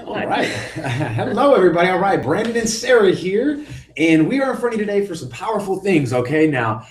All right. Hello, everybody. All right. Brandon and Sarah here. And we are in front of you today for some powerful things. Okay. Now,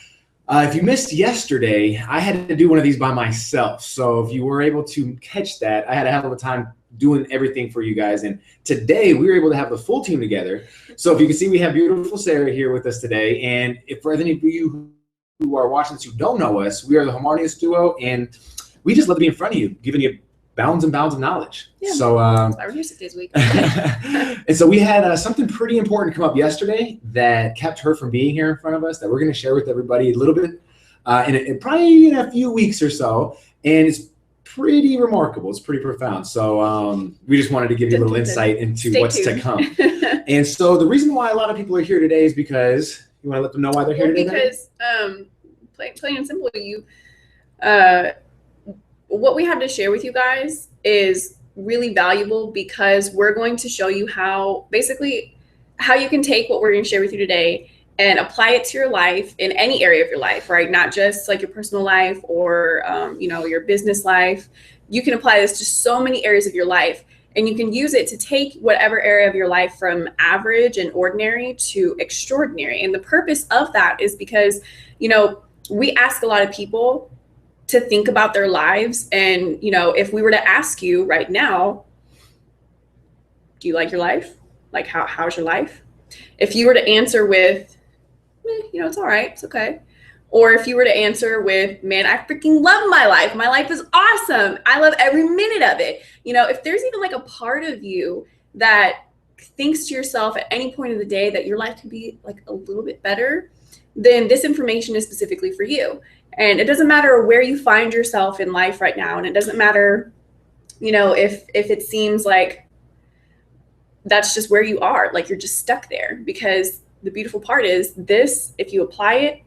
if you missed yesterday, I had to do one of these by myself. So if you were able to catch that, I had a hell of a time doing everything for you guys. And today we were able to have the full team together. So if you can see, we have beautiful Sara here with us today. And if for any of you who are watching this who don't know us, we are the Harmonious Duo. And we just love to be in front of you, giving you bounds and bounds of knowledge. Yeah, so we're here 6 days a week. And so we had something pretty important come up yesterday that kept her from being here in front of us that we're going to share with everybody a little bit probably in a few weeks or so. And it's pretty remarkable. It's pretty profound. So we just wanted to give you a little insight into what's to come. And so the reason why a lot of people are here today is because you want to let them know why they're here today? Because plain and simple, what we have to share with you guys is really valuable because we're going to show you how you can take what we're going to share with you today and apply it to your life in any area of your life, right? Not just like your personal life or, your business life. You can apply this to so many areas of your life, and you can use it to take whatever area of your life from average and ordinary to extraordinary. And the purpose of that is because, we ask a lot of people to think about their lives. And, if we were to ask you right now, do you like your life? Like, how's your life? If you were to answer with, it's all right, it's okay. Or if you were to answer with, man, I freaking love my life. My life is awesome. I love every minute of it. If there's even like a part of you that thinks to yourself at any point of the day that your life could be like a little bit better, then this information is specifically for you. And it doesn't matter where you find yourself in life right now. And it doesn't matter, if it seems like that's just where you are, like you're just stuck there. Because the beautiful part is this, if you apply it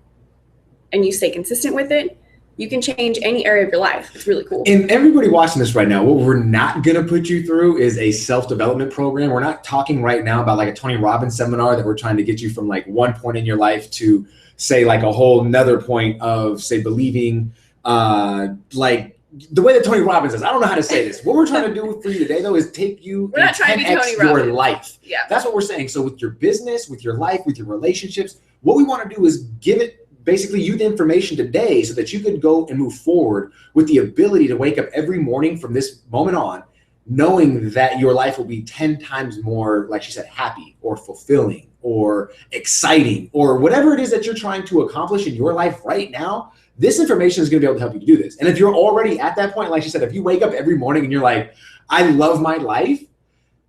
and you stay consistent with it, you can change any area of your life. It's really cool. And everybody watching this right now, what we're not going to put you through is a self-development program. We're not talking right now about like a Tony Robbins seminar that we're trying to get you from like one point in your life to say like a whole nother point of say believing like the way that Tony Robbins does. I don't know how to say this. What we're trying to do for you today though is take you and 10x your life. Yeah. That's what we're saying. So with your business, with your life, with your relationships, what we want to do is give it basically you the information today so that you could go and move forward with the ability to wake up every morning from this moment on, knowing that your life will be 10 times more, like she said, happy or fulfilling or exciting or whatever it is that you're trying to accomplish in your life right now. This information is going to be able to help you to do this. And if you're already at that point, like she said, if you wake up every morning and you're like, I love my life,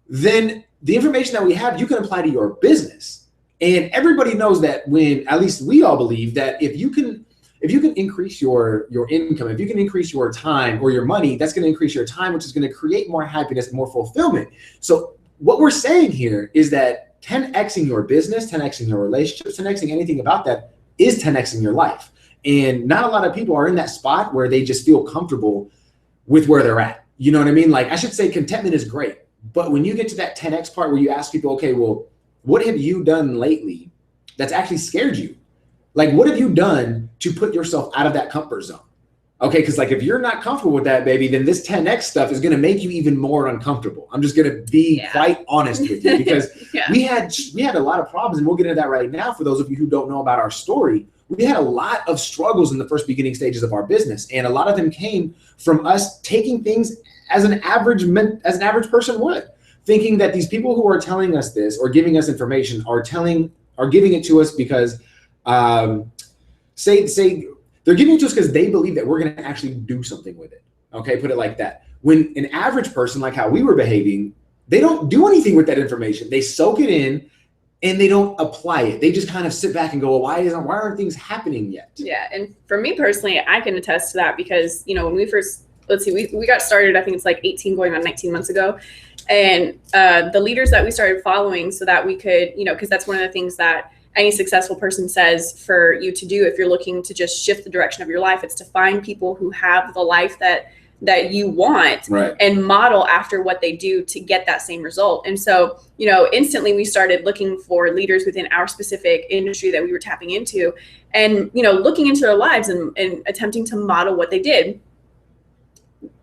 then the information that we have, you can apply to your business. And everybody knows that when, at least we all believe that if you can increase your income, if you can increase your time or your money, that's going to increase your time, which is going to create more happiness and more fulfillment. So what we're saying here is that 10xing your business, 10xing your relationships, 10xing anything about that is 10xing your life. And not a lot of people are in that spot where they just feel comfortable with where they're at. You know what I mean? Like I should say contentment is great. But when you get to that 10x part where you ask people, okay, well, what have you done lately that's actually scared you? Like, what have you done to put yourself out of that comfort zone? Okay, because like if you're not comfortable with that, baby, then this 10x stuff is going to make you even more uncomfortable. I'm just going to be quite honest with you because we had a lot of problems, and we'll get into that right now. For those of you who don't know about our story, we had a lot of struggles in the first beginning stages of our business, and a lot of them came from us taking things as an average person would. Thinking that these people who are telling us this or giving us information are giving it to us because say they're giving it to us because they believe that we're going to actually do something with it. Okay, put it like that. When an average person, like how we were behaving, they don't do anything with that information. They soak it in and they don't apply it. They just kind of sit back and go, well, why aren't things happening yet? Yeah, and for me personally, I can attest to that because when we first we got started, I think it's like 18 going on 19 months ago. And the leaders that we started following so that we could, because that's one of the things that any successful person says for you to do if you're looking to just shift the direction of your life, it's to find people who have the life that you want, right, and model after what they do to get that same result. And so, instantly we started looking for leaders within our specific industry that we were tapping into and, looking into their lives and attempting to model what they did.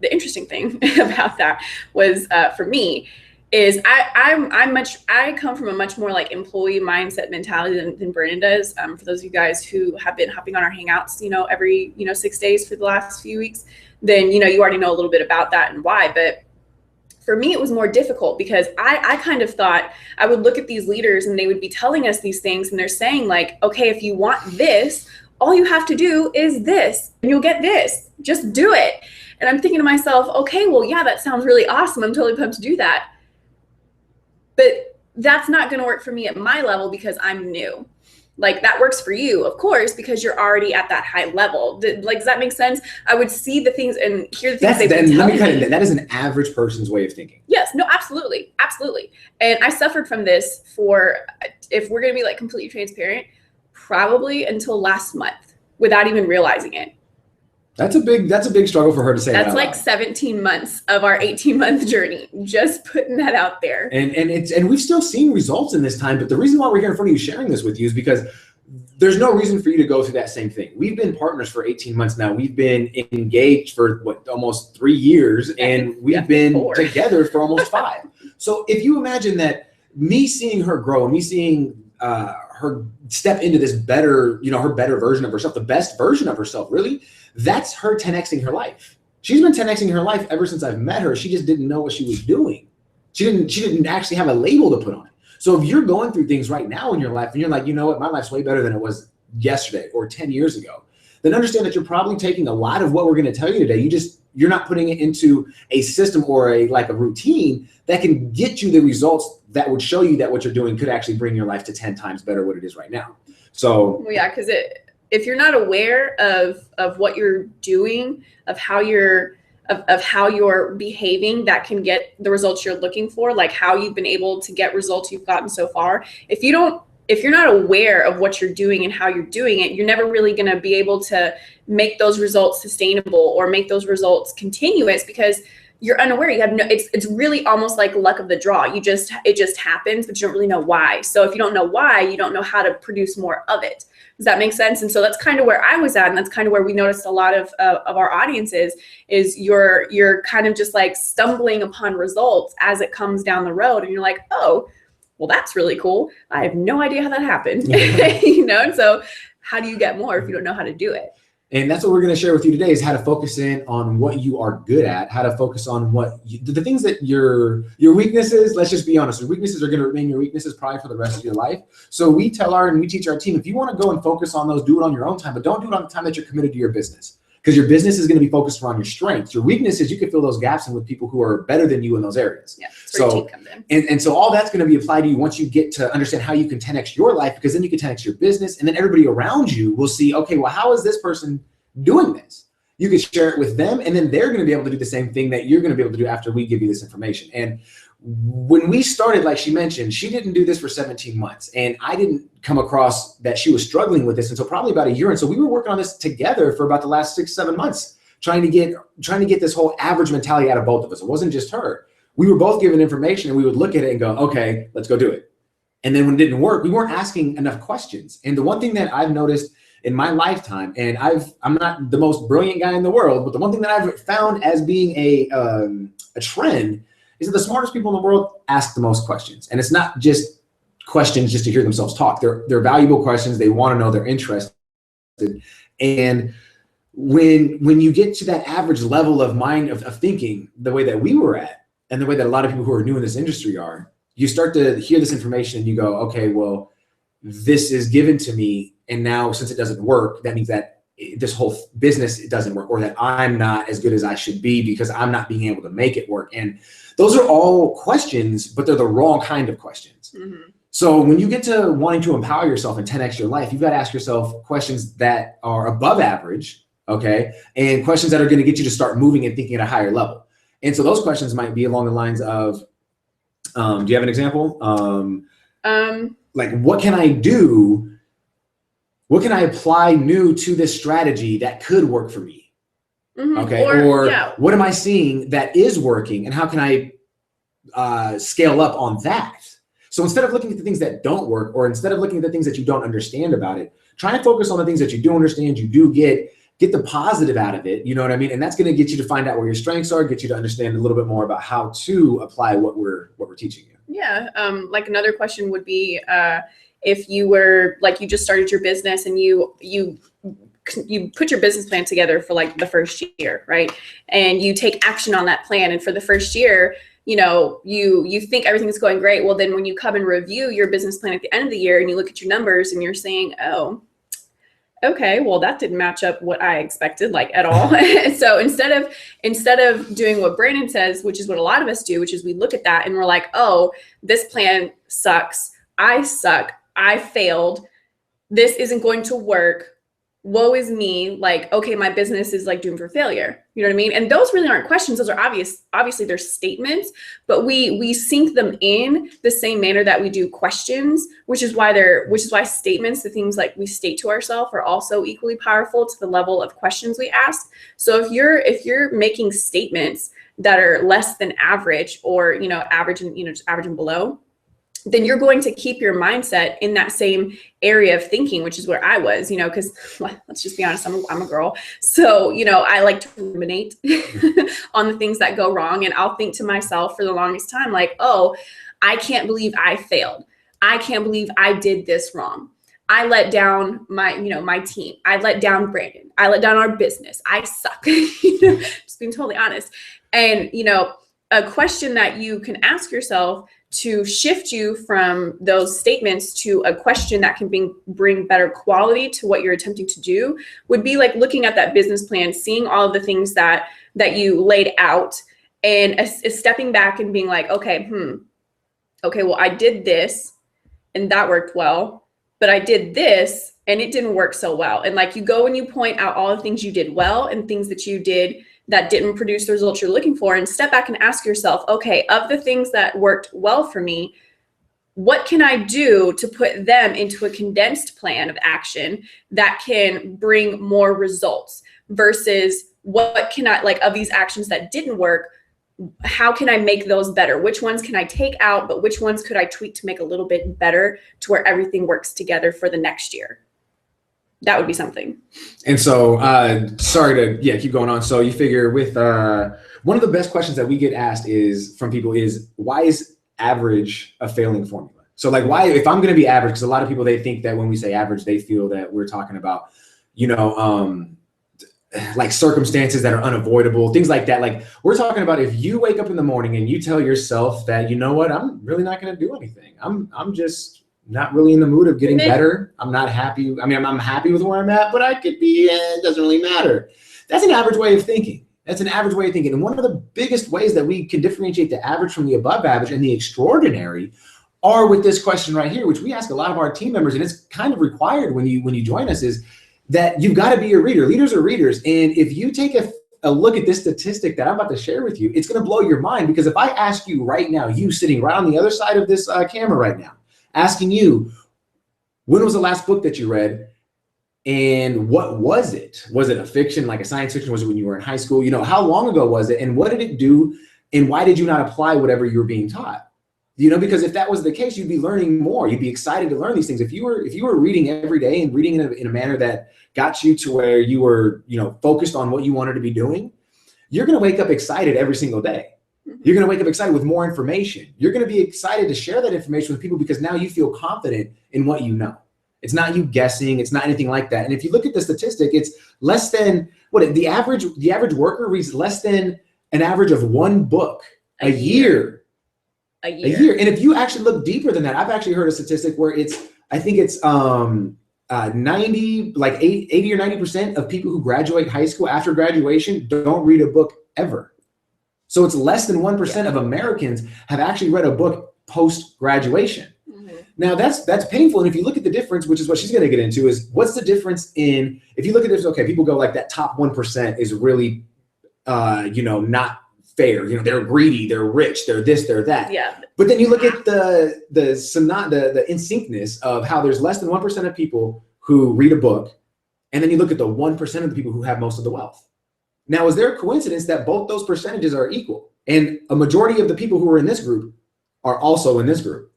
The interesting thing about that was for me is I come from a much more like employee mindset mentality than Brandon does. For those of you guys who have been hopping on our hangouts, every 6 days for the last few weeks, then you already know a little bit about that and why. But for me, it was more difficult because I kind of thought I would look at these leaders and they would be telling us these things, and they're saying like, okay, if you want this, all you have to do is this and you'll get this. Just do it. And I'm thinking to myself, okay, well, yeah, that sounds really awesome. I'm totally pumped to do that. But that's not going to work for me at my level because I'm new. Like that works for you, of course, because you're already at that high level. Does that make sense? I would see the things and hear the things they've been telling me. That is an average person's way of thinking. Yes, no, absolutely. Absolutely. And I suffered from this if we're going to be like completely transparent, probably until last month without even realizing it. That's a big struggle for her to say. That's like 17 months of our 18-month journey. Just putting that out there. And we've still seen results in this time. But the reason why we're here in front of you sharing this with you is because there's no reason for you to go through that same thing. We've been partners for 18 months now. We've been engaged for almost 3 years, and we've been together for almost 5. So if you imagine that, me seeing her grow, me seeing her step into this better, her better version of herself, the best version of herself, really. That's her 10xing her life. She's been 10xing her life ever since I've met her. She just didn't know what she was doing. She didn't actually have a label to put on it. So if you're going through things right now in your life and you're like, you know what, my life's way better than it was yesterday or 10 years ago, then understand that you're probably taking a lot of what we're going to tell you today. You're not putting it into a system or a routine that can get you the results that would show you that what you're doing could actually bring your life to 10 times better what it is right now. So well, yeah, because if you're not aware of what you're doing, of how you're behaving, that can get the results you're looking for, like how you've been able to get results you've gotten so far. If you're not aware of what you're doing and how you're doing it, you're never really going to be able to make those results sustainable or make those results continuous because you're unaware. You have it's really almost like luck of the draw. It just happens, but you don't really know why. So if you don't know why, you don't know how to produce more of it. Does that make sense? And so that's kind of where I was at, and that's kind of where we noticed a lot of our audiences is you're kind of just like stumbling upon results as it comes down the road, and you're like, oh, well, that's really cool. I have no idea how that happened. And so how do you get more if you don't know how to do it? And that's what we're going to share with you today is how to focus in on what you are good at, how to focus on the things that your weaknesses, let's just be honest, your weaknesses are going to remain your weaknesses probably for the rest of your life. So we teach our team, if you want to go and focus on those, do it on your own time, but don't do it on the time that you're committed to your business. Because your business is going to be focused around your strengths. Your weaknesses, you can fill those gaps in with people who are better than you in those areas. Yeah, that's where your team comes in. And so all that's going to be applied to you once you get to understand how you can 10x your life, because then you can 10x your business, and then everybody around you will see, okay, well, how is this person doing this? You can share it with them, and then they're going to be able to do the same thing that you're going to be able to do after we give you this information. And when we started, like she mentioned, she didn't do this for 17 months, and I didn't come across that she was struggling with this until probably about a year. And so we were working on this together for about the last 6-7 months, trying to get this whole average mentality out of both of us. It wasn't just her. We were both given information, and we would look at it and go, okay, let's go do it. And then when it didn't work, we weren't asking enough questions. And the one thing that I've noticed in my lifetime, and I'm not the most brilliant guy in the world, but the one thing that I've found as being a trend is that the smartest people in the world ask the most questions. And it's not just questions just to hear themselves talk. They're valuable questions. They want to know, they're interested. And when you get to that average level of mind of thinking the way that we were at, and the way that a lot of people who are new in this industry are, you start to hear this information and you go, okay, well, this is given to me. And now since it doesn't work, that means that this whole business doesn't work, or that I'm not as good as I should be because I'm not being able to make it work. And those are all questions, but they're the wrong kind of questions. Mm-hmm. So when you get to wanting to empower yourself and 10x your life, you've got to ask yourself questions that are above average, okay? And questions that are going to get you to start moving and thinking at a higher level. And so those questions might be along the lines of, do you have an example? Like, what can I do? What can I apply new to this strategy that could work for me? Mm-hmm. Okay. Or what am I seeing that is working, and how can I scale up on that? So instead of looking at the things that don't work, or instead of looking at the things that you don't understand about it, try and focus on the things that you do understand, you do get, get the positive out of it. You know what I mean? And that's going to get you to find out where your strengths are, get you to understand a little bit more about how to apply what we're teaching you. Yeah. Like another question would be, if you were like, you just started your business and you put your business plan together for like the first year, right? And you take action on that plan. And for the first year, you know, you think everything's going great. Well, then when you come and review your business plan at the end of the year and you look at your numbers and you're saying, oh, okay, well, that didn't match up what I expected, like at all. So instead of doing what Brandon says, which is what a lot of us do, which is we look at that and we're like, oh, this plan sucks. I suck. I failed. This isn't going to work. Woe is me. Like, okay, my business is like doomed for failure. You know what I mean? And those really aren't questions. Those are obviously they're statements, but we sink them in the same manner that we do questions, which is why statements, the things like we state to ourselves, are also equally powerful to the level of questions we ask. So if you're making statements that are less than average, or, you know, average and, you know, just average and below, then you're going to keep your mindset in that same area of thinking, which is where I was, you know, because let's just be honest, I'm a girl. So, you know, I like to ruminate on the things that go wrong. And I'll think to myself for the longest time, like, oh, I can't believe I failed. I can't believe I did this wrong. I let down my team. I let down Brandon. I let down our business. I suck. You know, just being totally honest. And, you know, a question that you can ask yourself to shift you from those statements to a question that can bring better quality to what you're attempting to do would be like looking at that business plan, seeing all of the things that you laid out, and stepping back and being like, okay, well, I did this and that worked well, but I did this and it didn't work so well. And like, you go and you point out all the things you did well and things that you did that didn't produce the results you're looking for, and step back and ask yourself, okay, of the things that worked well for me, what can I do to put them into a condensed plan of action that can bring more results, versus what can I, like, of these actions that didn't work, how can I make those better? Which ones can I take out, but which ones could I tweak to make a little bit better to where everything works together for the next year? That would be something. And so, sorry to keep going on. So you figure with one of the best questions that we get asked from people is, why is average a failing formula? So like, why, if I'm going to be average, because a lot of people, they think that when we say average, they feel that we're talking about, you know, like circumstances that are unavoidable, things like that. Like, we're talking about if you wake up in the morning and you tell yourself that, you know what, I'm really not going to do anything. I'm just not really in the mood of getting better. I'm not happy. I mean, I'm happy with where I'm at, but I could be, it doesn't really matter. That's an average way of thinking. That's an average way of thinking. And one of the biggest ways that we can differentiate the average from the above average and the extraordinary are with this question right here, which we ask a lot of our team members, and it's kind of required when you join us, is that you've got to be a reader. Leaders are readers. And if you take a look at this statistic that I'm about to share with you, it's going to blow your mind. Because if I ask you right now, you sitting right on the other side of this camera right now, asking you, when was the last book that you read? And what was it? Was it a fiction, like a science fiction? Was it when you were in high school? You know, how long ago was it? And what did it do? And why did you not apply whatever you were being taught? You know, because if that was the case, you'd be learning more. You'd be excited to learn these things. If you were reading every day and reading in a manner that got you to where you were, you know, focused on what you wanted to be doing, you're going to wake up excited every single day. You're going to wake up excited with more information. You're going to be excited to share that information with people because now you feel confident in what you know. It's not you guessing. It's not anything like that. And if you look at the statistic, it's less than the average worker reads less than an average of one book a year. And if you actually look deeper than that, I've actually heard a statistic where I think it's 80 or 90% of people who graduate high school after graduation don't read a book ever. So it's less than 1% of Americans have actually read a book post-graduation. Mm-hmm. Now that's painful. And if you look at the difference, which is what she's going to get into, is what's the difference in, if you look at this, okay, people go like that top 1% is really, not fair. You know, they're greedy, they're rich, they're this, they're that. Yeah. But then you look at the in-syncness of how there's less than 1% of people who read a book. And then you look at the 1% of the people who have most of the wealth. Now, is there a coincidence that both those percentages are equal? And a majority of the people who are in this group are also in this group.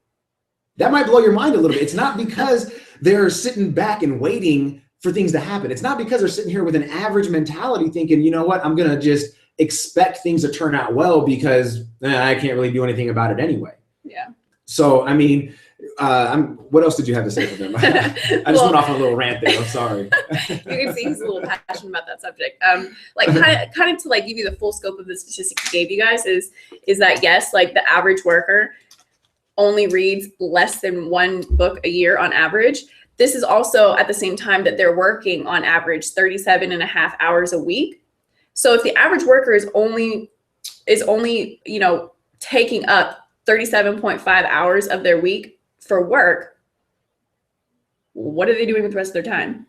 That might blow your mind a little bit. It's not because they're sitting back and waiting for things to happen. It's not because they're sitting here with an average mentality thinking, you know what, I'm going to just expect things to turn out well because I can't really do anything about it anyway. Yeah. So, I mean, what else did you have to say for them? I just went off on a little rant there. I'm sorry. You can see he's a little passionate about that subject. Like kind of to like give you the full scope of the statistic he gave you guys is that yes, like the average worker only reads less than one book a year on average. This is also at the same time that they're working on average 37.5 hours a week. So if the average worker is only, you know, taking up 37.5 hours of their week for work, what are they doing with the rest of their time?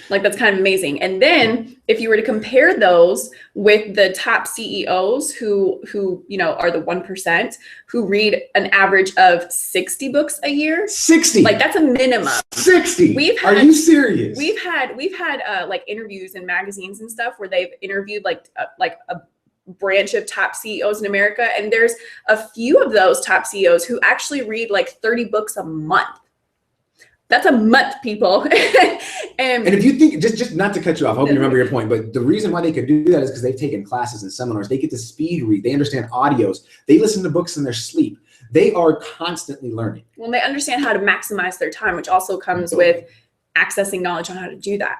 Like, that's kind of amazing. And then if you were to compare those with the top CEOs who you know are the 1% who read an average of 60 books a year. 60. Like, that's a minimum. 60. Are you serious? We've had like interviews in magazines and stuff where they've interviewed like a branch of top CEOs in America, and there's a few of those top CEOs who actually read like 30 books a month. That's a month, people. and if you think, just not to cut you off, I hope you remember your point, but the reason why they could do that is because they've taken classes and seminars. They get to speed read. They understand audios. They listen to books in their sleep. They are constantly learning. Well, they understand how to maximize their time, which also comes with accessing knowledge on how to do that,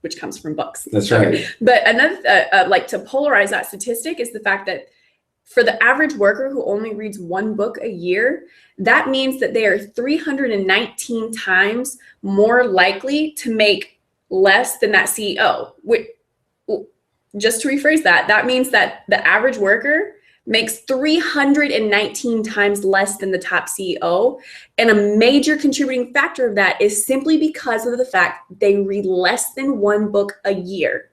which comes from books. That's right. Okay. But another, like to polarize that statistic is the fact that for the average worker who only reads one book a year, that means that they are 319 times more likely to make less than that CEO. Just to rephrase that, that means that the average worker makes 319 times less than the top CEO. And a major contributing factor of that is simply because of the fact they read less than one book a year.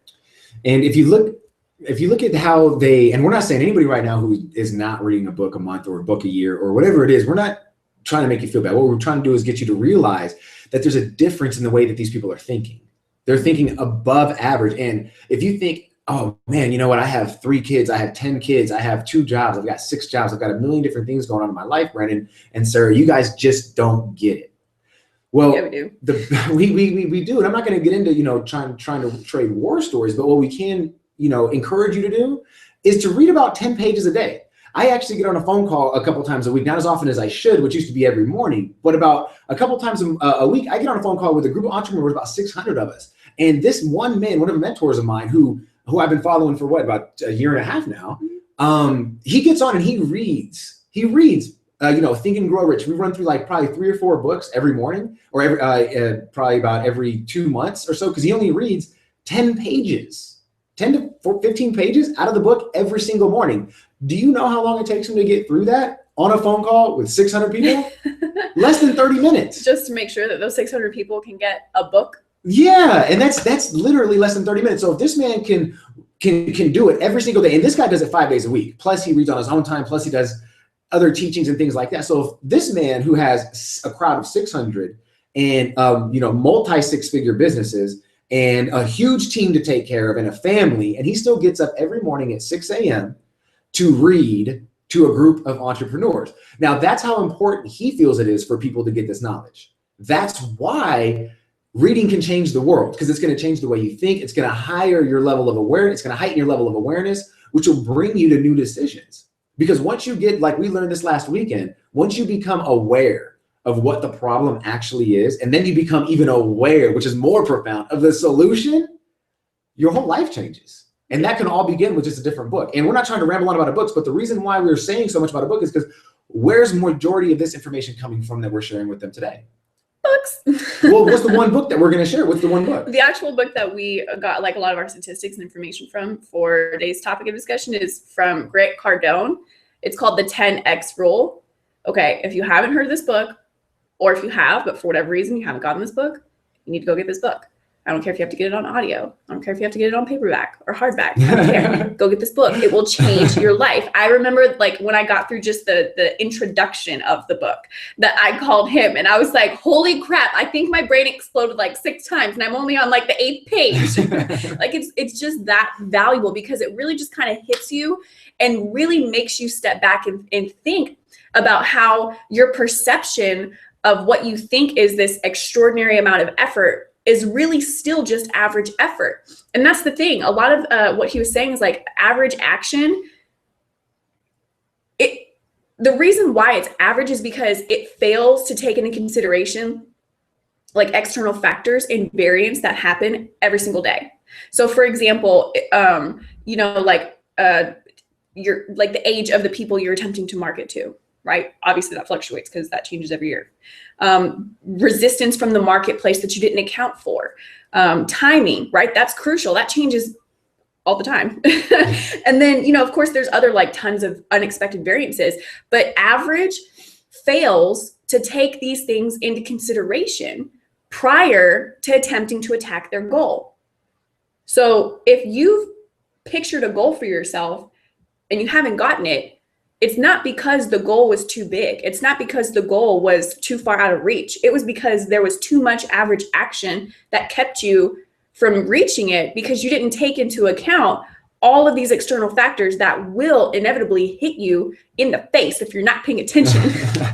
And if you look at how they, and we're not saying anybody right now who is not reading a book a month or a book a year or whatever it is, we're not trying to make you feel bad. What we're trying to do is get you to realize that there's a difference in the way that these people are thinking. They're thinking above average. And if you think, oh man, you know what? I have 3 kids. I have 10 kids. I have 2 jobs. I've got 6 jobs. I've got a million different things going on in my life, Brandon and Sarah. You guys just don't get it. Well, yeah, we do. We do. And I'm not going to get into, you know, trying to trade war stories, but what we can, you know, encourage you to do is to read about 10 pages a day. I actually get on a phone call a couple times a week, not as often as I should, which used to be every morning, but about a couple times a week, I get on a phone call with a group of entrepreneurs, about 600 of us. And this one man, one of the mentors of mine who I've been following for about a year and a half now, he gets on and he reads, you know, Think and Grow Rich. We run through like probably 3 or 4 books every morning, or probably about every 2 months or so, because he only reads 10 pages. 10 to 15 pages out of the book every single morning. Do you know how long it takes him to get through that on a phone call with 600 people? Less than 30 minutes. Just to make sure that those 600 people can get a book. Yeah, and that's literally less than 30 minutes. So if this man can do it every single day, and this guy does it 5 days a week, plus he reads on his own time, plus he does other teachings and things like that. So if this man who has a crowd of 600 and you know, multi 6-figure businesses and a huge team to take care of and a family, and he still gets up every morning at 6 a.m. to read to a group of entrepreneurs. Now, that's how important he feels it is for people to get this knowledge. That's why reading can change the world, because it's going to change the way you think. It's going to higher your level of awareness. It's going to heighten your level of awareness, which will bring you to new decisions. Because once you get, like we learned this last weekend, once you become aware of what the problem actually is, and then you become even aware, which is more profound, of the solution, your whole life changes. And that can all begin with just a different book. And we're not trying to ramble on about books, but the reason why we're saying so much about a book is because where's majority of this information coming from that we're sharing with them today? Books. Well, what's the one book that we're going to share? What's the one book? The actual book that we got like a lot of our statistics and information from for today's topic of discussion is from Grant Cardone. It's called The 10X Rule. Okay, if you haven't heard this book, or if you have, but for whatever reason you haven't gotten this book, you need to go get this book. I don't care if you have to get it on audio. I don't care if you have to get it on paperback or hardback. I don't care. Go get this book. It will change your life. I remember like when I got through just the introduction of the book that I called him and I was like, holy crap, I think my brain exploded like 6 times and I'm only on like the 8th page. Like it's just that valuable because it really just kind of hits you and really makes you step back and think about how your perception of what you think is this extraordinary amount of effort is really still just average effort. And that's the thing. A lot of what he was saying is like average action. The reason why it's average is because it fails to take into consideration like external factors and variants that happen every single day. So for example, you know, like you're like the age of the people you're attempting to market to, right? Obviously that fluctuates because that changes every year. Resistance from the marketplace that you didn't account for. Timing, right? That's crucial. That changes all the time. And then, you know, of course, there's other like tons of unexpected variances, but average fails to take these things into consideration prior to attempting to attack their goal. So if you've pictured a goal for yourself and you haven't gotten it, it's not because the goal was too big. It's not because the goal was too far out of reach. It was because there was too much average action that kept you from reaching it, because you didn't take into account all of these external factors that will inevitably hit you in the face if you're not paying attention.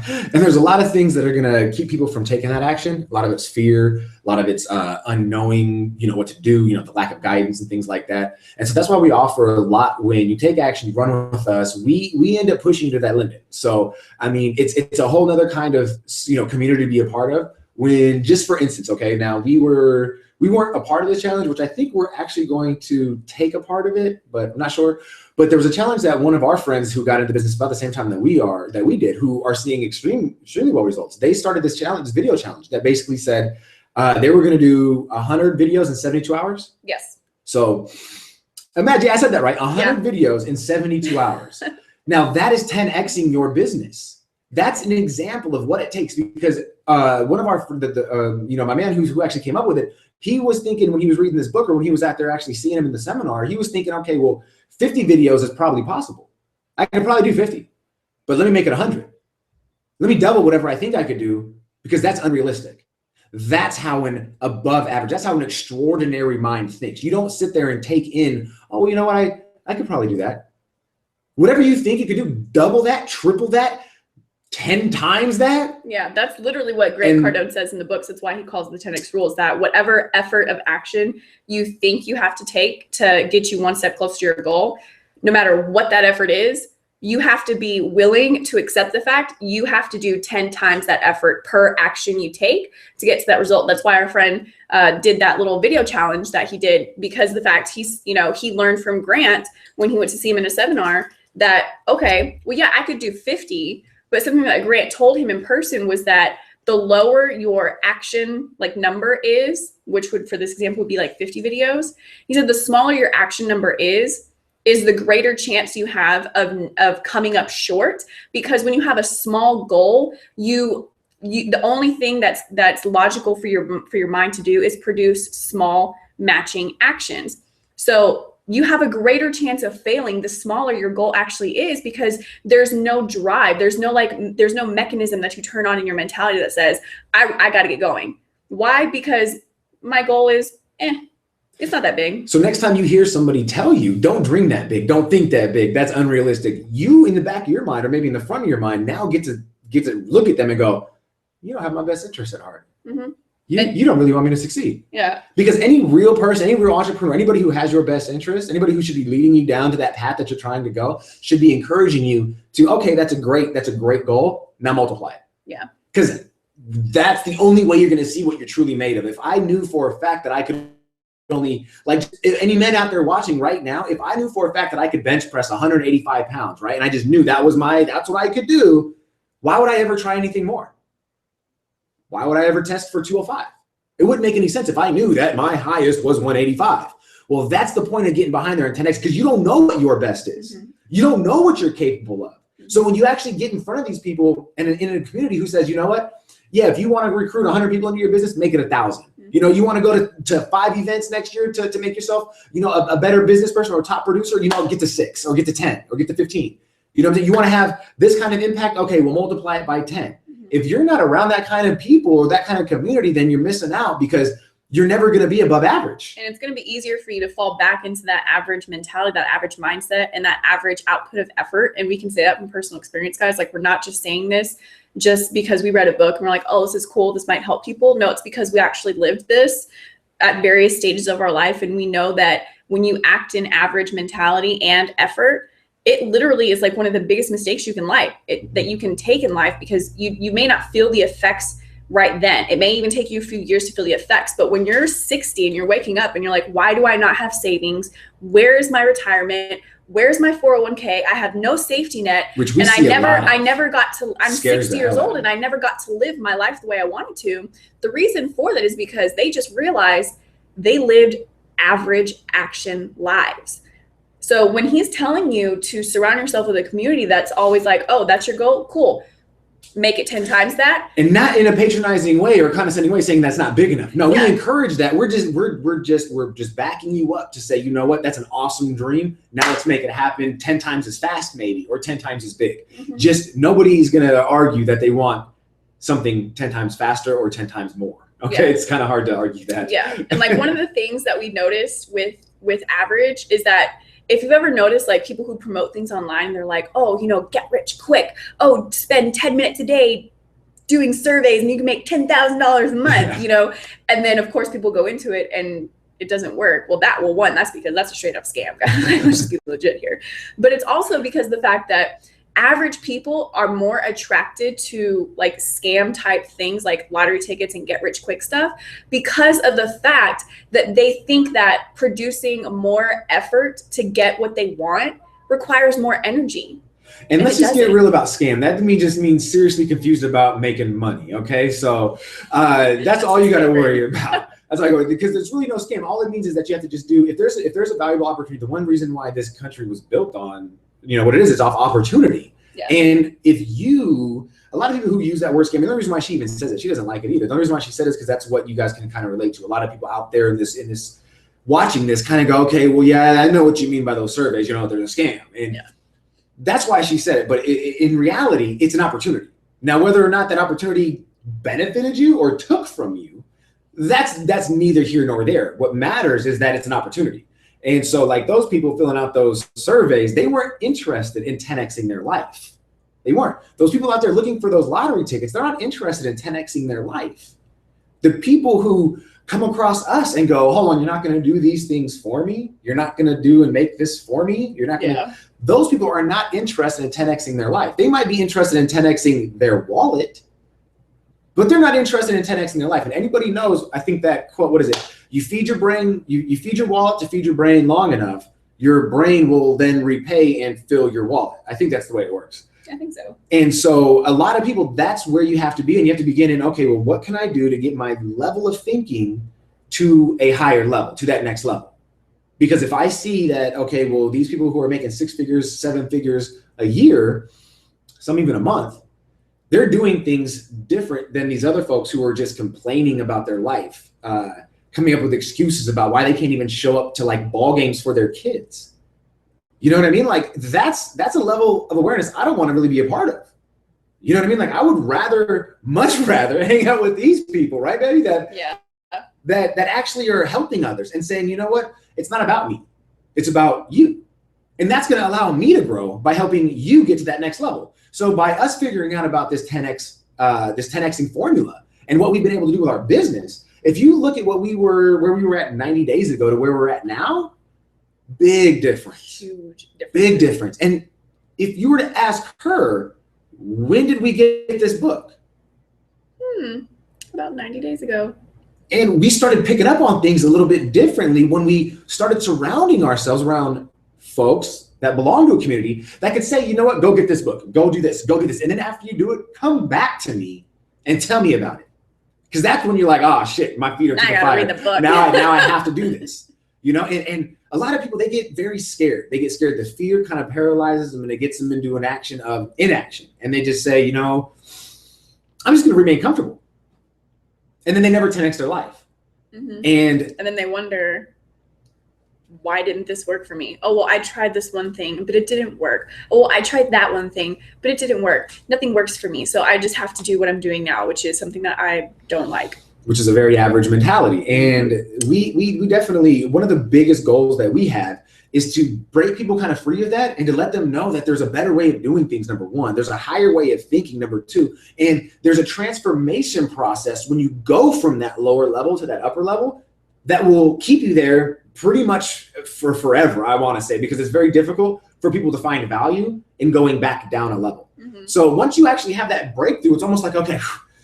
And there's a lot of things that are going to keep people from taking that action. A lot of it's fear, a lot of it's unknowing, you know, what to do, you know, the lack of guidance and things like that. And so that's why we offer a lot. When you take action, you run with us, we end up pushing you to that limit. So, I mean, it's a whole nother kind of, you know, community to be a part of. When, just for instance, okay, now we weren't a part of this challenge, which I think we're actually going to take a part of it, but I'm not sure. But there was a challenge that one of our friends who got into business about the same time that we did, who are seeing extremely well results. They started this challenge, this video challenge that basically said they were going to do 100 videos in 72 hours. Yes. So imagine, I said that right, 100 videos in 72 hours. Now that is 10xing your business. That's an example of what it takes, because one of our, you know, my man who actually came up with it, he was thinking when he was reading this book, or when he was out there actually seeing him in the seminar, he was thinking, okay, well, 50 videos is probably possible. I can probably do 50, but let me make it 100. Let me double whatever I think I could do, because that's unrealistic. That's how an above average, that's how an extraordinary mind thinks. You don't sit there and take in, oh, well, you know what, I could probably do that. Whatever you think you could do, double that, triple that, 10 times that. Yeah, that's literally what Grant Cardone says in the books. That's why he calls the 10x rules, that whatever effort of action you think you have to take to get you one step closer to your goal, no matter what that effort is, you have to be willing to accept the fact you have to do 10 times that effort per action you take to get to that result. That's why our friend did that little video challenge that he did, because the fact he learned from Grant when he went to see him in a seminar that, okay, well, yeah, I could do 50, but something that Grant told him in person was that the lower your action like number is, which would, for this example, would be like 50 videos. He said the smaller your action number is the greater chance you have of coming up short, because when you have a small goal, the only thing that's logical for your mind to do is produce small matching actions. So you have a greater chance of failing the smaller your goal actually is, because there's no drive. There's no mechanism that you turn on in your mentality that says, I got to get going. Why? Because my goal is, it's not that big. So next time you hear somebody tell you, don't dream that big, don't think that big, that's unrealistic, you in the back of your mind, or maybe in the front of your mind, now get to look at them and go, you don't have my best interest at heart. Mm-hmm. You don't really want me to succeed. Yeah. Because any real person, any real entrepreneur, anybody who has your best interest, anybody who should be leading you down to that path that you're trying to go, should be encouraging you to, okay, that's a great goal. Now multiply it. Yeah. Because that's the only way you're going to see what you're truly made of. If I knew for a fact that I could only, like any men out there watching right now, if I knew for a fact that I could bench press 185 pounds, right? And I just knew that's what I could do. Why would I ever try anything more? Why would I ever test for 205? It wouldn't make any sense if I knew that my highest was 185. Well, that's the point of getting behind there in 10X, because you don't know what your best is. Mm-hmm. You don't know what you're capable of. So when you actually get in front of these people and in a community who says, you know what? Yeah, if you want to recruit 100 people into your business, make it 1,000. Mm-hmm. You know, you want to go to 5 events next year to make yourself, you know, a better business person or a top producer, you know, get to 6 or get to 10 or get to 15. You know what I'm saying? You want to have this kind of impact? Okay, we'll multiply it by 10. If you're not around that kind of people or that kind of community, then you're missing out, because you're never going to be above average. And it's going to be easier for you to fall back into that average mentality, that average mindset, and that average output of effort. And we can say that from personal experience, guys. Like, we're not just saying this just because we read a book and we're like, oh, this is cool, this might help people. No, it's because we actually lived this at various stages of our life. And we know that when you act in average mentality and effort, it literally is like one of the biggest mistakes you can that you can take in life, because you may not feel the effects right then. It may even take you a few years to feel the effects. But when you're 60 and you're waking up and you're like, why do I not have savings? Where's my retirement? Where's my 401k? I have no safety net. Which we and see I never got to, I'm Scares 60 the years hell old out of and I never got to live my life the way I wanted to. The reason for that is because they just realized they lived average action lives. So when he's telling you to surround yourself with a community that's always like, oh, that's your goal, cool, make it 10 times that. And not in a patronizing way or condescending way saying that's not big enough. No, we encourage that. We're just backing you up to say, you know what, that's an awesome dream. Now let's make it happen 10 times as fast maybe, or 10 times as big. Mm-hmm. Just nobody's going to argue that they want something 10 times faster or 10 times more. Okay, it's kind of hard to argue that. Yeah, and like one of the things that we noticed with average is that if you've ever noticed, like, people who promote things online, they're like, oh, you know, get rich quick. Oh, spend 10 minutes a day doing surveys and you can make $10,000 a month, you know? And then of course people go into it and it doesn't work. Well, that's because that's a straight up scam, guys. Let's just be legit here. But it's also because the fact that average people are more attracted to like scam type things like lottery tickets and get rich quick stuff, because of the fact that they think that producing more effort to get what they want requires more energy. And let's just get real about scam. That to me just means seriously confused about making money. Okay, so that's all you got to worry about. That's like, because there's really no scam. All it means is that you have to just do, if there's a valuable opportunity, the one reason why this country was built on, you know, what it is, it's off opportunity. Yeah. And a lot of people who use that word scam, and the reason why she even says it, she doesn't like it either. The only reason why she said it is because that's what you guys can kind of relate to. A lot of people out there in this watching this kind of go, okay, well, yeah, I know what you mean by those surveys. You know, they're a scam. And that's why she said it. But in reality, it's an opportunity. Now, whether or not that opportunity benefited you or took from you, that's neither here nor there. What matters is that it's an opportunity. And so like those people filling out those surveys, they weren't interested in 10xing their life. They weren't. Those people out there looking for those lottery tickets, they're not interested in 10xing their life. The people who come across us and go, hold on, you're not going to do these things for me. You're not going to do and make this for me. You're not going to. Those people are not interested in 10xing their life. They might be interested in 10xing their wallet, but they're not interested in 10xing their life. And anybody knows, I think that quote, what is it? You feed your brain, you feed your wallet to feed your brain long enough, your brain will then repay and fill your wallet. I think that's the way it works. I think so. And so a lot of people, that's where you have to be. And you have to begin in, okay, well, what can I do to get my level of thinking to a higher level, to that next level? Because if I see that, okay, well, these people who are making 6 figures, 7 figures a year, some even a month, they're doing things different than these other folks who are just complaining about their life, coming up with excuses about why they can't even show up to like ball games for their kids. You know what I mean? Like that's a level of awareness I don't want to really be a part of. You know what I mean? Like I would much rather hang out with these people, right, baby? That actually are helping others and saying, you know what? It's not about me. It's about you. And that's going to allow me to grow by helping you get to that next level. So by us figuring out about this 10xing formula and what we've been able to do with our business, if you look at where we were at 90 days ago to where we're at now, big difference. Huge difference. Big difference. And if you were to ask her, when did we get this book? About 90 days ago. And we started picking up on things a little bit differently when we started surrounding ourselves around folks that belong to a community that could say, you know what, go get this book, go do this, go do this. And then after you do it, come back to me and tell me about it. Because that's when you're like, oh shit, my feet are to the fire. Read the book. Now I have to do this. You know, and a lot of people, they get very scared. They get scared. The fear kind of paralyzes them and it gets them into an action of inaction. And they just say, you know, I'm just going to remain comfortable. And then they never 10x their life. Mm-hmm. And then they wonder, why didn't this work for me? Oh, well, I tried this one thing, but it didn't work. Oh, well, I tried that one thing, but it didn't work. Nothing works for me. So I just have to do what I'm doing now, which is something that I don't like. which is a very average mentality. And we definitely, one of the biggest goals that we have is to break people kind of free of that and to let them know that there's a better way of doing things, number one. There's a higher way of thinking, number two. And there's a transformation process when you go from that lower level to that upper level that will keep you there pretty much for forever, I want to say, because it's very difficult for people to find value in going back down a level. So once you actually have that breakthrough, it's almost like, okay,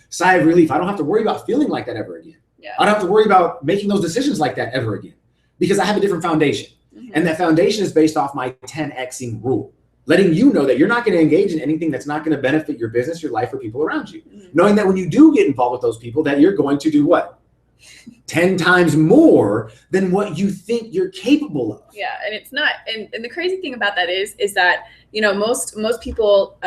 sigh of relief. I don't have to worry about feeling like that ever again. I don't have to worry about making those decisions like that ever again, because I have a different foundation. And that foundation is based off my 10xing rule, letting you know that you're not going to engage in anything that's not going to benefit your business, your life, or people around you. Knowing that when you do get involved with those people, that you're going to do what? 10 times more than what you think you're capable of. Yeah, and it's not, and the crazy thing about that is that, you know, most people,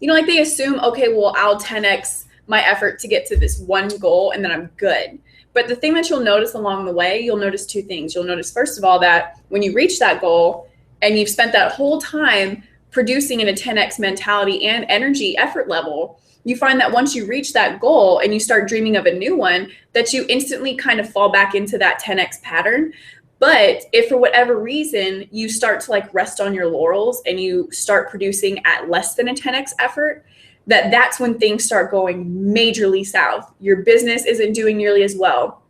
you know, like they assume, okay, well, I'll 10x my effort to get to this one goal and then I'm good. But the thing that you'll notice along the way, you'll notice two things. You'll notice, first of all, that when you reach that goal and you've spent that whole time producing in a 10x mentality and energy effort level, you find that once you reach that goal and you start dreaming of a new one, that you instantly kind of fall back into that 10x pattern. But if for whatever reason you start to like rest on your laurels and you start producing at less than a 10x effort, that's when things start going majorly south. Your business isn't doing nearly as well.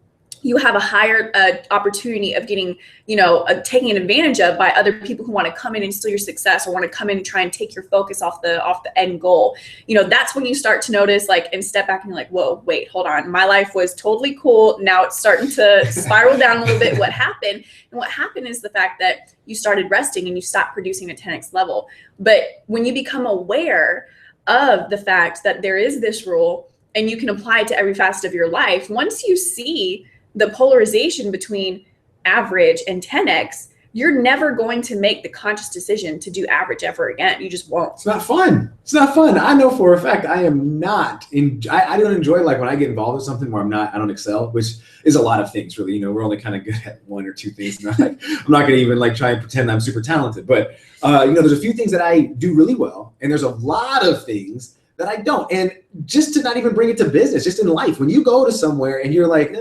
You have a higher opportunity of getting, you know, taken advantage of by other people who want to come in and steal your success, or want to come in and try and take your focus off the end goal. You know, that's when you start to notice, like, and step back and you're like, whoa, wait, hold on. My life was totally cool. Now it's starting to spiral down a little bit. What happened? And what happened is the fact that you started resting and you stopped producing at 10x level. But when you become aware of the fact that there is this rule and you can apply it to every facet of your life, once you see the polarization between average and 10x, you're never going to make the conscious decision to do average ever again. You just won't. It's not fun. It's not fun. I know for a fact I am not I don't enjoy, like, when I get involved with something where I don't excel, which is a lot of things, really. You know, we're only kind of good at one or two things. I'm not going to even like try and pretend I'm super talented, but you know, there's a few things that I do really well, and there's a lot of things that I don't. And just to not even bring it to business, just in life, when you go to somewhere and you're like,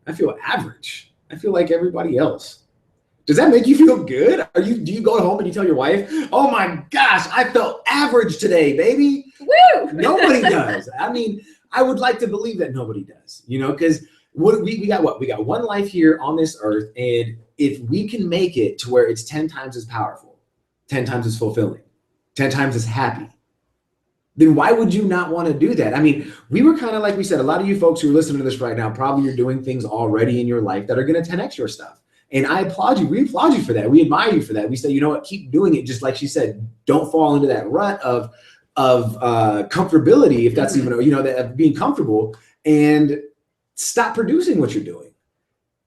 I feel average. I feel like everybody else. Does that make you feel good? Do you go home and you tell your wife, oh my gosh, I felt average today, baby? Woo! Nobody does. I mean, I would like to believe that nobody does, you know, because we got one life here on this earth. And if we can make it to where it's 10 times as powerful, 10 times as fulfilling, 10 times as happy, then why would you not want to do that? I mean, we were kind of, like we said, a lot of you folks who are listening to this right now, probably you're doing things already in your life that are going to 10x your stuff. And I applaud you. We applaud you for that. We admire you for that. We say, you know what, keep doing it. Just like she said, don't fall into that rut of comfortability, if that's even, you know, that being comfortable, and stop producing what you're doing.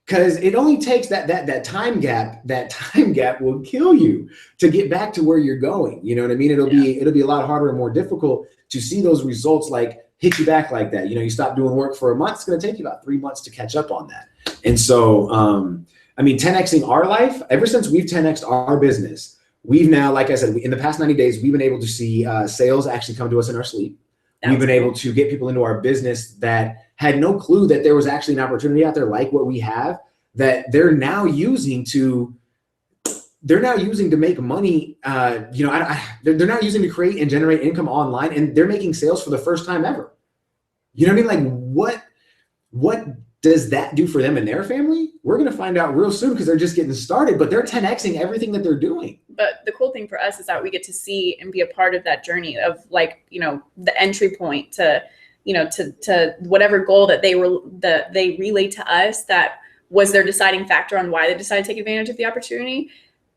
Because it only takes that time gap. That time gap will kill you to get back to where you're going. You know what I mean? It'll be a lot harder and more difficult to see those results like hit you back like that. You know, you stop doing work for a month. It's going to take you about 3 months to catch up on that. And so, I mean, 10xing our life, ever since we've 10xed our business, we've now, like I said, in the past 90 days, we've been able to see sales actually come to us in our sleep. We've been able to get people into our business that had no clue that there was actually an opportunity out there like what we have, that they're now using to make money. You know, they're now using to create and generate income online, and they're making sales for the first time ever. You know what I mean? Like, what does that do for them and their family? We're going to find out real soon, because they're just getting started, but they're 10xing everything that they're doing. But the cool thing for us is that we get to see and be a part of that journey of, like, you know, the entry point to, you know, to whatever goal that they relay to us that was their deciding factor on why they decided to take advantage of the opportunity.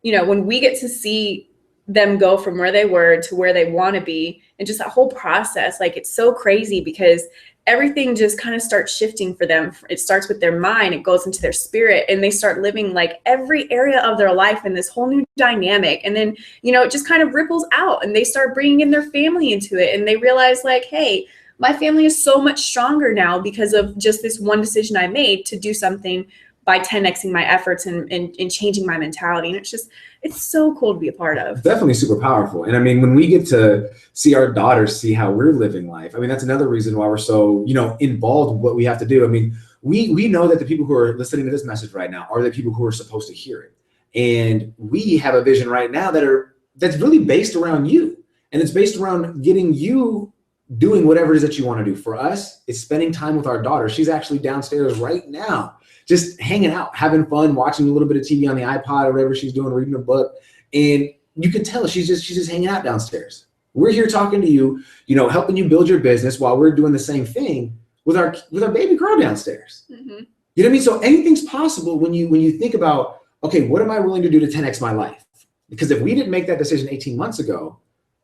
You know, when we get to see them go from where they were to where they want to be, and just that whole process, like, it's so crazy, because everything just kind of starts shifting for them. It starts with their mind, it goes into their spirit, and they start living like every area of their life in this whole new dynamic. And then, you know, it just kind of ripples out, and they start bringing in their family into it, and they realize, like, hey, my family is so much stronger now because of just this one decision I made to do something by 10xing my efforts and changing my mentality. And it's so cool to be a part of. Definitely super powerful. And I mean, when we get to see our daughters see how we're living life, I mean, that's another reason why we're so, involved with what we have to do. I mean, we know that the people who are listening to this message right now are the people who are supposed to hear it. And we have a vision right now that's really based around you. And it's based around getting you doing whatever it is that you want to do. For us, it's spending time with our daughter. She's actually downstairs right now, just hanging out, having fun, watching a little bit of TV on the iPod or whatever she's doing, reading a book. And you can tell she's just hanging out downstairs. We're here talking to you, helping you build your business while we're doing the same thing with our baby girl downstairs. Mm-hmm. You know what I mean? So anything's possible when you think about, okay, what am I willing to do to 10x my life? Because if we didn't make that decision 18 months ago,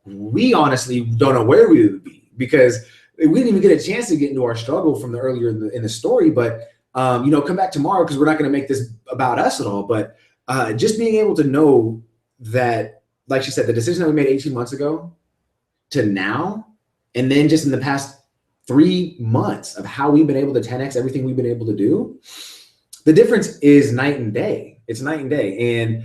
we honestly don't know where we would be, because we didn't even get a chance to get into our struggle from the earlier in the story. But come back tomorrow, because we're not going to make this about us at all. But just being able to know that, like she said, the decision that we made 18 months ago to now, and then just in the past 3 months of how we've been able to 10x everything we've been able to do, the difference is night and day. It's night and day. And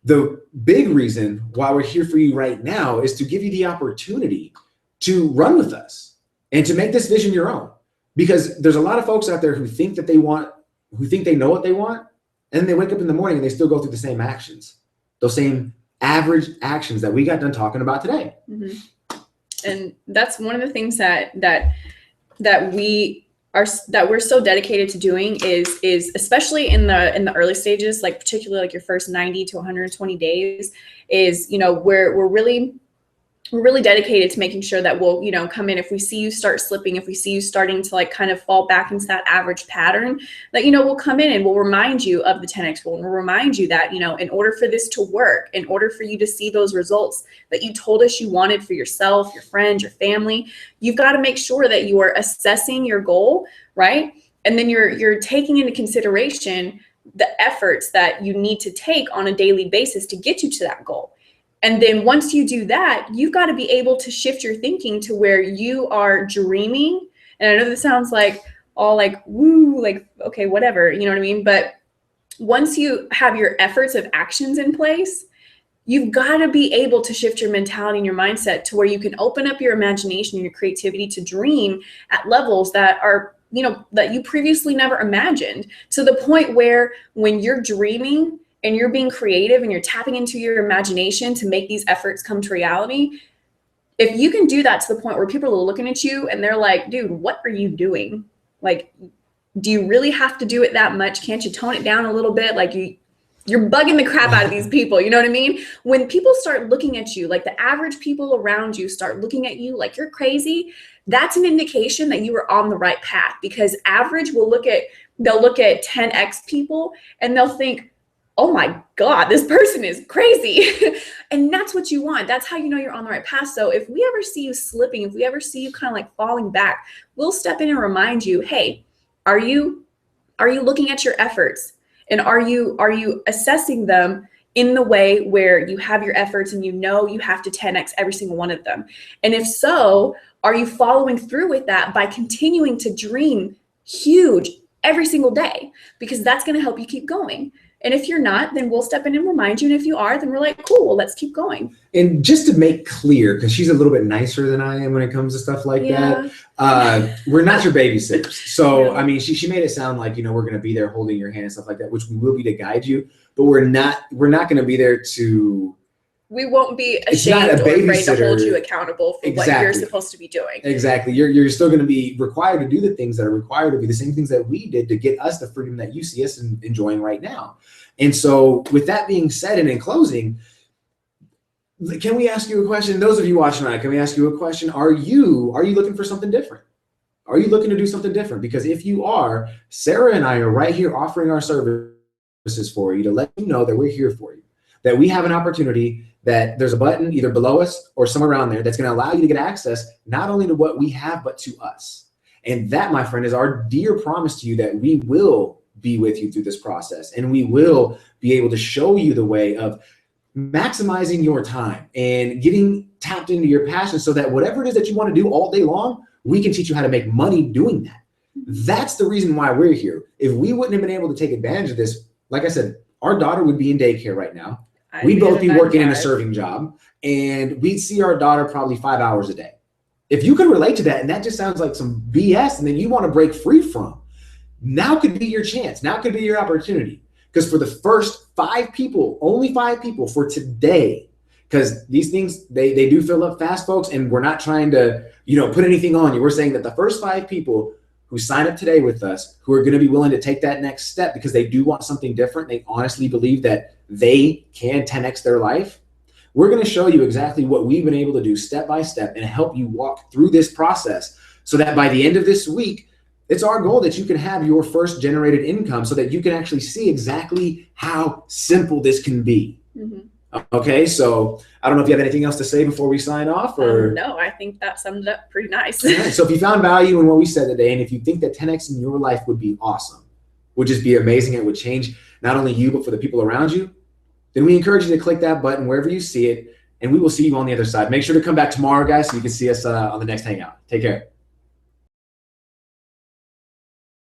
the big reason why we're here for you right now is to give you the opportunity to run with us and to make this vision your own. Because there's a lot of folks out there who think that they know what they want, and then they wake up in the morning and they still go through the same actions, those same average actions that we got done talking about today. Mm-hmm. And that's one of the things that we're so dedicated to doing is especially in the early stages, like particularly like your first 90 to 120 days, is we're really dedicated to making sure that we'll come in if we see you start slipping, if we see you starting to like kind of fall back into that average pattern, that we'll come in and we'll remind you of the 10x rule, and we'll remind you that in order for this to work, in order for you to see those results that you told us you wanted for yourself, your friends, your family, you've got to make sure that you are assessing your goal, right? And then you're taking into consideration the efforts that you need to take on a daily basis to get you to that goal. And then once you do that, you've got to be able to shift your thinking to where you are dreaming. And I know this sounds like all like, woo, like, okay, whatever, you know what I mean? But once you have your efforts of actions in place, you've got to be able to shift your mentality and your mindset to where you can open up your imagination and your creativity to dream at levels that are, that you previously never imagined, to the point where when you're dreaming and you're being creative and you're tapping into your imagination to make these efforts come to reality, if you can do that to the point where people are looking at you and they're like, dude, what are you doing? Like, do you really have to do it that much? Can't you tone it down a little bit? Like you're bugging the crap out of these people. You know what I mean? When people start looking at you, like the average people around you start looking at you like you're crazy, that's an indication that you are on the right path, because average they'll look at 10x people and they'll think, oh my God, this person is crazy. And that's what you want. That's how you know you're on the right path. So if we ever see you slipping, if we ever see you kind of like falling back, we'll step in and remind you, hey, are you looking at your efforts? And are you assessing them in the way where you have your efforts and you have to 10x every single one of them? And if so, are you following through with that by continuing to dream huge every single day? Because that's going to help you keep going. And if you're not, then we'll step in and remind you. And if you are, then we're like, cool, well, let's keep going. And just to make clear, because she's a little bit nicer than I am when it comes to stuff like that, we're not your babysitters. So, no. I mean, she made it sound like, we're going to be there holding your hand and stuff like that, which we will be to guide you. But we're not going to be there to... We won't be ashamed or afraid to hold you accountable for what you're supposed to be doing. Exactly. You're still going to be required to do the things that are required to be the same things that we did to get us the freedom that you see us enjoying right now. And so with that being said, and in closing, can we ask you a question? Those of you watching tonight, can we ask you a question? Are you looking for something different? Are you looking to do something different? Because if you are, Sara and I are right here offering our services for you to let you know that we're here for you, that we have an opportunity, that there's a button either below us or somewhere around there that's going to allow you to get access not only to what we have, but to us. And that, my friend, is our dear promise to you that we will be with you through this process, and we will be able to show you the way of maximizing your time and getting tapped into your passion, so that whatever it is that you want to do all day long, we can teach you how to make money doing that. That's the reason why we're here. If we wouldn't have been able to take advantage of this, like I said, our daughter would be in daycare right now. We'd both be working in a serving job, and we'd see our daughter probably 5 hours a day. If you could relate to that, and that just sounds like some BS, and then you want to break free from, now could be your chance. Now could be your opportunity. Because for the first 5 people, only 5 people for today, because these things, they do fill up fast, folks, and we're not trying to, put anything on you. We're saying that the first 5 people who sign up today with us, who are going to be willing to take that next step because they do want something different, they honestly believe that they can 10x their life, we're going to show you exactly what we've been able to do step by step and help you walk through this process so that by the end of this week, it's our goal that you can have your first generated income so that you can actually see exactly how simple this can be. Mm-hmm. Okay, so I don't know if you have anything else to say before we sign off, or no, I think that summed it up pretty nice. Right. So if you found value in what we said today, and if you think that 10x in your life would be awesome, would just be amazing, it would change not only you but for the people around you, then we encourage you to click that button wherever you see it, and we will see you on the other side. Make sure to come back tomorrow, guys, so you can see us on the next hangout. Take care.